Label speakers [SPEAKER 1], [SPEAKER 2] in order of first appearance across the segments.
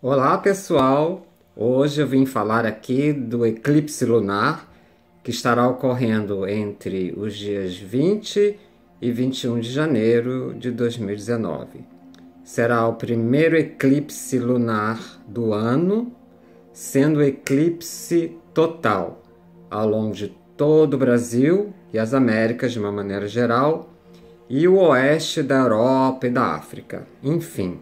[SPEAKER 1] Olá pessoal, hoje eu vim falar aqui do eclipse lunar que estará ocorrendo entre os dias 20 e 21 de janeiro de 2019. Será o primeiro eclipse lunar do ano, sendo eclipse total ao longo de todo o Brasil e as Américas de uma maneira geral, e o oeste da Europa e da África, enfim.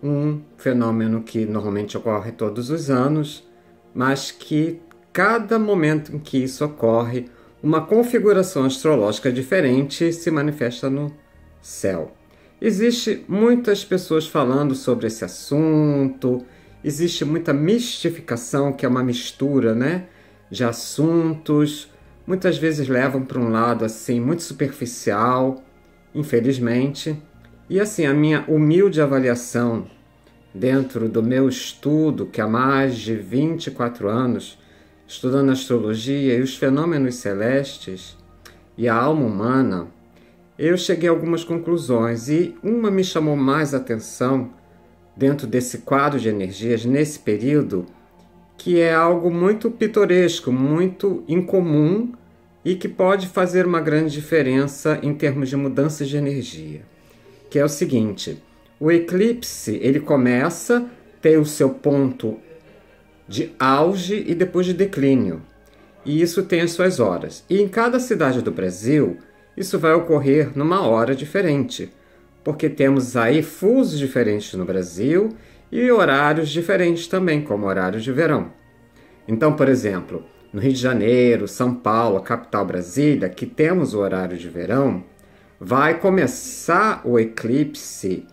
[SPEAKER 1] Um fenômeno que normalmente ocorre todos os anos, mas que cada momento em que isso ocorre, uma configuração astrológica diferente se manifesta no céu. Existe muitas pessoas falando sobre esse assunto, existe muita mistificação, que é uma mistura, de assuntos, muitas vezes levam para um lado assim muito superficial, infelizmente. E assim, a minha humilde avaliação dentro do meu estudo, que há mais de 24 anos, estudando astrologia e os fenômenos celestes e a alma humana, eu cheguei a algumas conclusões e uma me chamou mais atenção dentro desse quadro de energias nesse período, que é algo muito pitoresco, muito incomum e que pode fazer uma grande diferença em termos de mudanças de energia. Que é o seguinte: o eclipse ele começa, tem o seu ponto de auge e depois de declínio. E isso tem as suas horas. E em cada cidade do Brasil, isso vai ocorrer numa hora diferente, porque temos aí fusos diferentes no Brasil e horários diferentes também, como horários de verão. Então, por exemplo, no Rio de Janeiro, São Paulo, a capital Brasília, que temos o horário de verão, vai começar o eclipse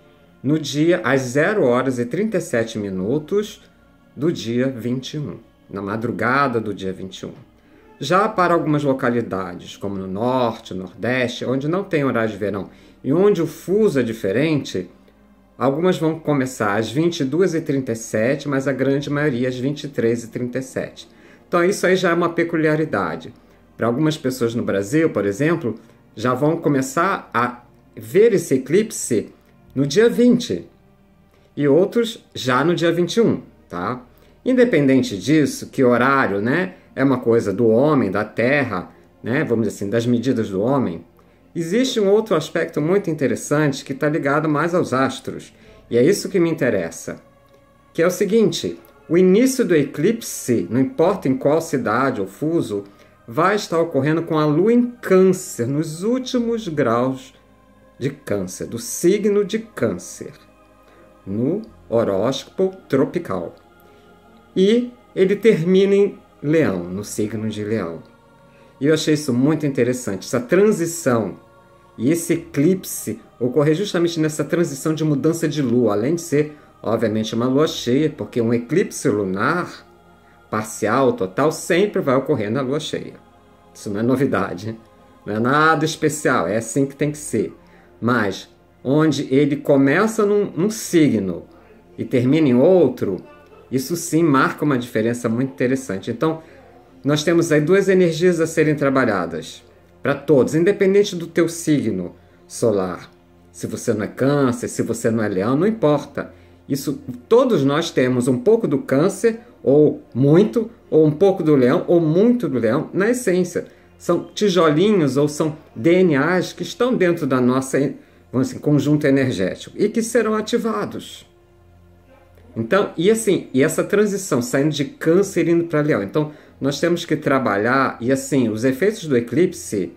[SPEAKER 1] no dia às 0 horas e 37 minutos do dia 21, na madrugada do dia 21. Já para algumas localidades, como no norte, nordeste, onde não tem horário de verão e onde o fuso é diferente, algumas vão começar às 22h37, mas a grande maioria às 23h37. Então isso aí já é uma peculiaridade. Para algumas pessoas no Brasil, por exemplo, já vão começar a ver esse eclipse no dia 20 e outros já no dia 21, tá? Independente disso, que horário, é uma coisa do homem, da Terra, vamos dizer assim, das medidas do homem, existe um outro aspecto muito interessante que está ligado mais aos astros, e é isso que me interessa, que é o seguinte: o início do eclipse, não importa em qual cidade ou fuso, vai estar ocorrendo com a Lua em Câncer, nos últimos graus de Câncer, do signo de Câncer, no horóscopo tropical. E ele termina em Leão, no signo de Leão. E eu achei isso muito interessante, essa transição. E esse eclipse ocorrer justamente nessa transição de mudança de lua, além de ser, obviamente, uma lua cheia, porque um eclipse lunar parcial, total, sempre vai ocorrer na lua cheia. Isso não é novidade, não é nada especial, é assim que tem que ser. Mas onde ele começa num signo e termina em outro, isso sim marca uma diferença muito interessante. Então, nós temos aí duas energias a serem trabalhadas para todos, independente do teu signo solar. Se você não é Câncer, se você não é Leão, não importa. Isso, todos nós temos um pouco do Câncer, ou muito, ou um pouco do Leão, ou muito do Leão, na essência. São tijolinhos ou são DNAs que estão dentro da nossa, vamos dizer, conjunto energético e que serão ativados. Então, e essa transição saindo de Câncer e indo para Leão. Então, nós temos que trabalhar, e assim, os efeitos do eclipse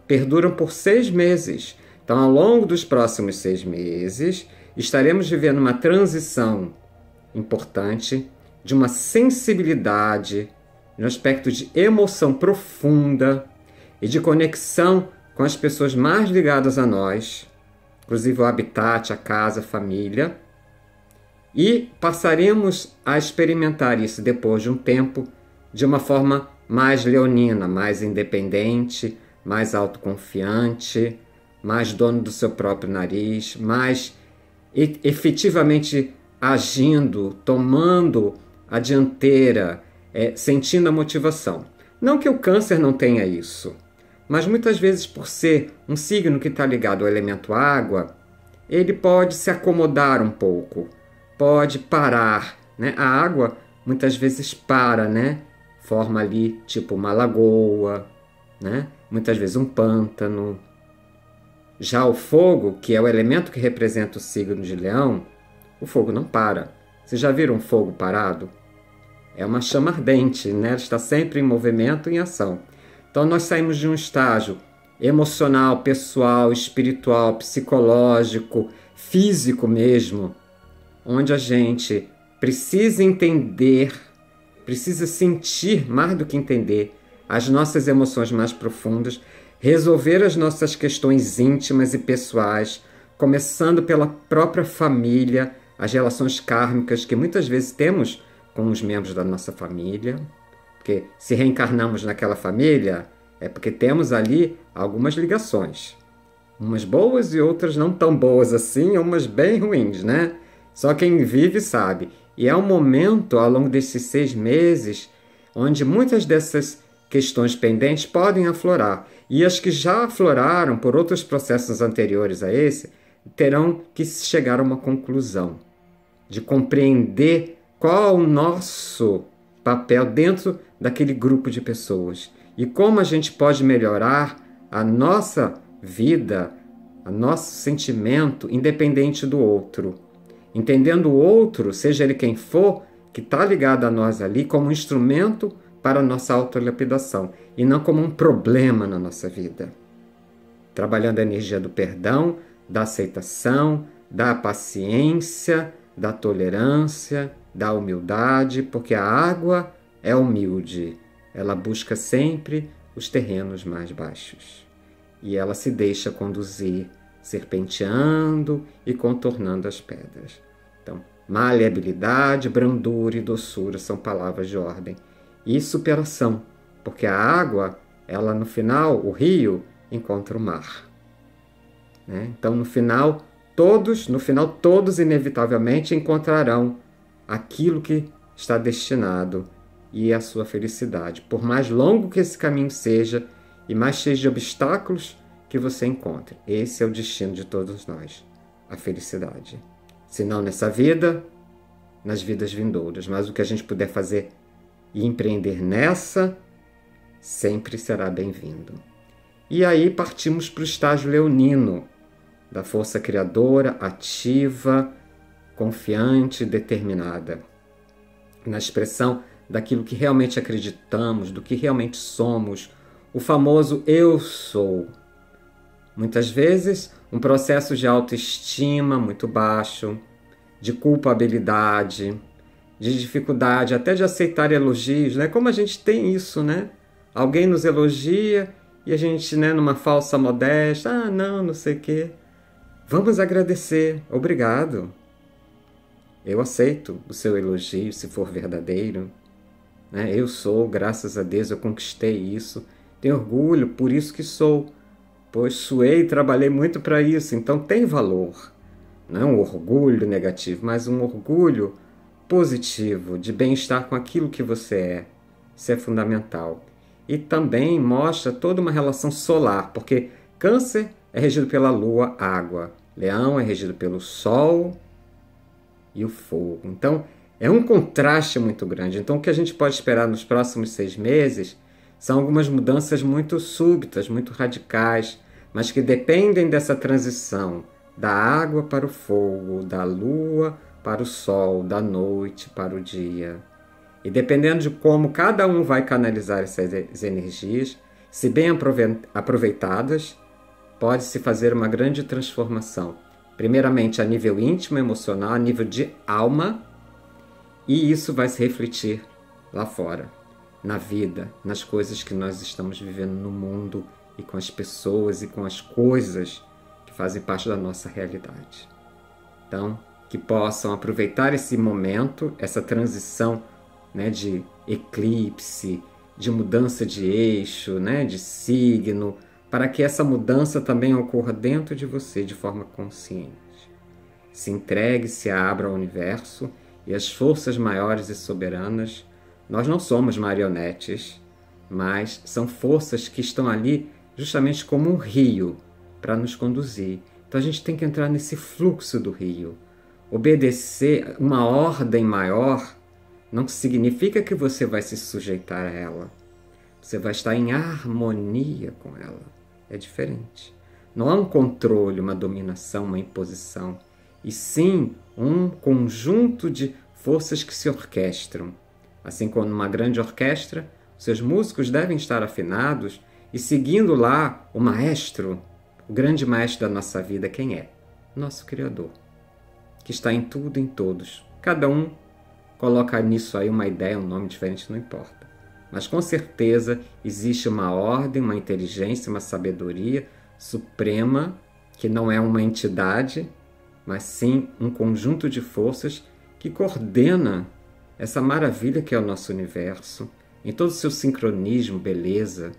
[SPEAKER 1] perduram por 6 meses. Então, ao longo dos próximos 6 meses, estaremos vivendo uma transição importante de uma sensibilidade, no aspecto de emoção profunda e de conexão com as pessoas mais ligadas a nós, inclusive o habitat, a casa, a família, e passaremos a experimentar isso depois de um tempo de uma forma mais leonina, mais independente, mais autoconfiante, mais dono do seu próprio nariz, mais efetivamente agindo, tomando a dianteira, sentindo a motivação. Não que o Câncer não tenha isso, mas muitas vezes, por ser um signo que está ligado ao elemento água, ele pode se acomodar um pouco, pode parar, né? A água muitas vezes para, né? Forma ali tipo uma lagoa, né? Muitas vezes um pântano. Já o fogo, que é o elemento que representa o signo de Leão, o fogo não para. Vocês já viram um fogo parado? É uma chama ardente, né? Ela está sempre em movimento e em ação. Então nós saímos de um estágio emocional, pessoal, espiritual, psicológico, físico mesmo, onde a gente precisa entender, precisa sentir mais do que entender as nossas emoções mais profundas, resolver as nossas questões íntimas e pessoais, começando pela própria família, as relações kármicas que muitas vezes temos com os membros da nossa família, porque se reencarnamos naquela família é porque temos ali algumas ligações, umas boas e outras não tão boas assim, umas bem ruins, né? Só quem vive sabe. E é um momento ao longo desses 6 meses onde muitas dessas questões pendentes podem aflorar. E as que já afloraram por outros processos anteriores a esse terão que chegar a uma conclusão de compreender qual é o nosso papel dentro daquele grupo de pessoas e como a gente pode melhorar a nossa vida, o nosso sentimento, independente do outro. Entendendo o outro, seja ele quem for, que está ligado a nós ali como um instrumento para a nossa autolapidação e não como um problema na nossa vida. Trabalhando a energia do perdão, da aceitação, da paciência, da tolerância, da humildade, porque a água é humilde. Ela busca sempre os terrenos mais baixos. E ela se deixa conduzir, serpenteando e contornando as pedras. Então, maleabilidade, brandura e doçura são palavras de ordem. E superação, porque a água, ela no final, o rio, encontra o mar. Né? Então, no final, todos inevitavelmente encontrarão aquilo que está destinado e a sua felicidade. Por mais longo que esse caminho seja e mais cheio de obstáculos que você encontre, esse é o destino de todos nós, a felicidade. Se não nessa vida, nas vidas vindouras. Mas o que a gente puder fazer e empreender nessa, sempre será bem-vindo. E aí partimos para o estágio leonino, da força criadora, ativa, confiante, determinada. Na expressão daquilo que realmente acreditamos, do que realmente somos, o famoso eu sou. Muitas vezes, um processo de autoestima muito baixo, de culpabilidade, de dificuldade até de aceitar elogios, né? Como a gente tem isso, né? Alguém nos elogia e a gente, né, numa falsa modéstia, não sei o quê. Vamos agradecer, obrigado. Eu aceito o seu elogio, se for verdadeiro. Né? Eu sou, graças a Deus, eu conquistei isso. Tenho orgulho, por isso que sou. Pois suei e trabalhei muito para isso, então tem valor. Não é um orgulho negativo, mas um orgulho positivo, de bem-estar com aquilo que você é. Isso é fundamental. E também mostra toda uma relação solar, porque Câncer é regido pela lua, água. Leão é regido pelo sol e o fogo. Então, é um contraste muito grande. Então, o que a gente pode esperar nos próximos 6 meses são algumas mudanças muito súbitas, muito radicais, mas que dependem dessa transição da água para o fogo, da lua para o sol, da noite para o dia. E dependendo de como cada um vai canalizar essas energias, se bem aproveitadas, pode-se fazer uma grande transformação. Primeiramente a nível íntimo, emocional, a nível de alma, e isso vai se refletir lá fora, na vida, nas coisas que nós estamos vivendo no mundo e com as pessoas e com as coisas que fazem parte da nossa realidade. Então, que possam aproveitar esse momento, essa transição, né, de eclipse, de mudança de eixo, né, de signo, para que essa mudança também ocorra dentro de você de forma consciente. Se entregue, se abra ao universo e às forças maiores e soberanas. Nós não somos marionetes, mas são forças que estão ali justamente como um rio para nos conduzir. Então a gente tem que entrar nesse fluxo do rio. Obedecer uma ordem maior não significa que você vai se sujeitar a ela. Você vai estar em harmonia com ela. É diferente. Não há um controle, uma dominação, uma imposição, e sim um conjunto de forças que se orquestram. Assim como numa grande orquestra, seus músicos devem estar afinados e seguindo lá o maestro, o grande maestro da nossa vida. Quem é? Nosso Criador, que está em tudo e em todos. Cada um coloca nisso aí uma ideia, um nome diferente, não importa. Mas com certeza existe uma ordem, uma inteligência, uma sabedoria suprema, que não é uma entidade, mas sim um conjunto de forças que coordena essa maravilha que é o nosso universo, em todo o seu sincronismo, beleza,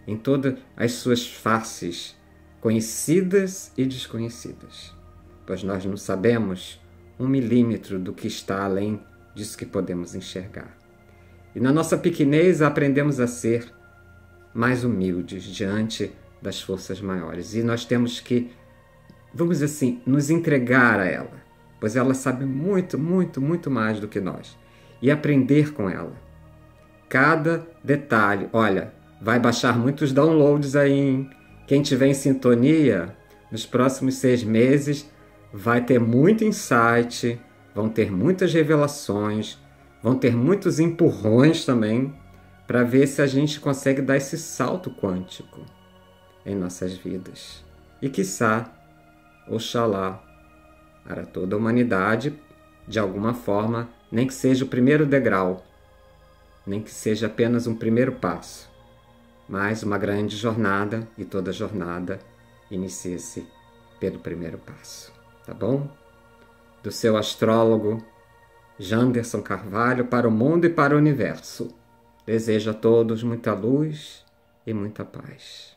[SPEAKER 1] em todas as suas faces, conhecidas e desconhecidas. Pois nós não sabemos 1 milímetro do que está além disso que podemos enxergar. E na nossa pequenez aprendemos a ser mais humildes diante das forças maiores. E nós temos que, vamos dizer assim, nos entregar a ela, pois ela sabe muito, muito, muito mais do que nós. E aprender com ela. Cada detalhe. Olha, vai baixar muitos downloads aí, hein? Quem tiver em sintonia, nos próximos 6 meses, vai ter muito insight, vão ter muitas revelações, vão ter muitos empurrões também, para ver se a gente consegue dar esse salto quântico em nossas vidas. E quiçá, oxalá, para toda a humanidade, de alguma forma, nem que seja o primeiro degrau, nem que seja apenas um primeiro passo, mas uma grande jornada, e toda jornada inicia-se pelo primeiro passo. Tá bom? Do seu astrólogo Janderson Carvalho para o mundo e para o universo. Desejo a todos muita luz e muita paz.